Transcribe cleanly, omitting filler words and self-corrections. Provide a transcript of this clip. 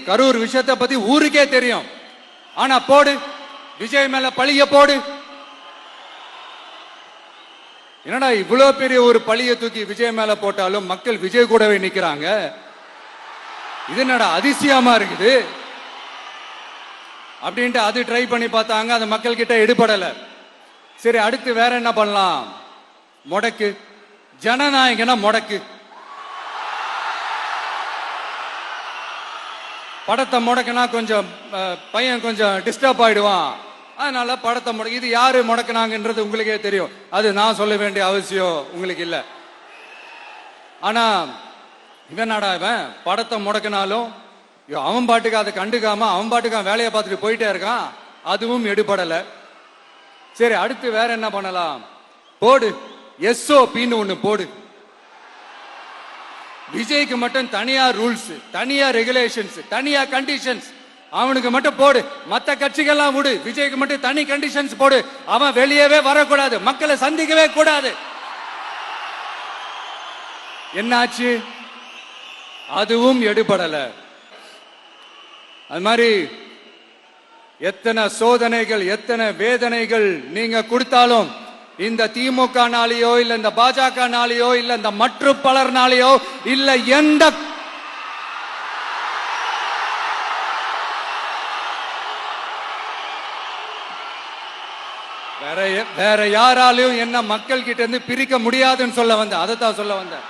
கரூர் விஷயத்தை பத்தி ஊருக்கே தெரியும். ஆனா போடு, விஜய் மேல பழிய போடு. என்னடா இவ்வளவு பெரிய ஒரு பழிய தூக்கி விஜய் மேல போட்டாலும் மக்கள் விஜய் கூடவே நிக்கிறாங்க. இது என்னடா அதிசயமா இருக்குது அப்படின்ட்டு அது ட்ரை பண்ணி பார்த்தாங்க. அது மக்கள் கிட்ட எடுபடல. சரி, அடுத்து வேற என்ன பண்ணலாம்? முடக்கு, ஜனநாயகனா முடக்கு. படத்தை முடக்கினா கொஞ்சம் பையன் கொஞ்சம் டிஸ்டர்ப் ஆயிடுவான். அதனால படத்தை முடக்கு. இது யாரு முடக்கினாங்கன்றது உங்களுக்கே தெரியும். அது நான் சொல்ல வேண்டிய அவசியம் உங்களுக்கு இல்லை. ஆனா இவன் நாடா இவன் படத்தை முடக்கினாலும் அவன் பாட்டுக்கு அதை கண்டுக்காம அவன் பாட்டுக்கு வேலையை பார்த்துட்டு போயிட்டே இருக்கான். அதுவும் எடுபடல. சரி, அடுத்து வேற என்ன பண்ணலாம்? போடு, SOPன்னு ஒண்ணு போடு. விஜய்க்கு மட்டும் தனியா ரூல்ஸ், தனியா ரெகுலேஷன்ஸ், தனியா கண்டிஷன்ஸ். அவனுக்கு மட்டும் போடு. மத்த கட்சிகள்லாம் விடு, விஜய்க்கு மட்டும் தனி கண்டிஷன்ஸ் போடு. அவன் வெளியவே வரக்கூடாது, மக்களை சந்திக்கவே கூடாது. என்னாச்சு? அதுவும் எடுபடல. அது மாதிரி எத்தனை சோதனைகள், எத்தனை வேதனைகள் நீங்க கொடுத்தாலும் இந்த திமுக நாளையோ இல்ல இந்த பாஜக நாளையோ இல்ல இந்த மற்ற பலர் நாளையோ இல்ல எந்த வேற யாராலையும் என்ன மக்கள் கிட்ட இருந்து பிரிக்க முடியாதுன்னு சொல்ல வந்த. அதைத்தான் சொல்ல வந்தேன்.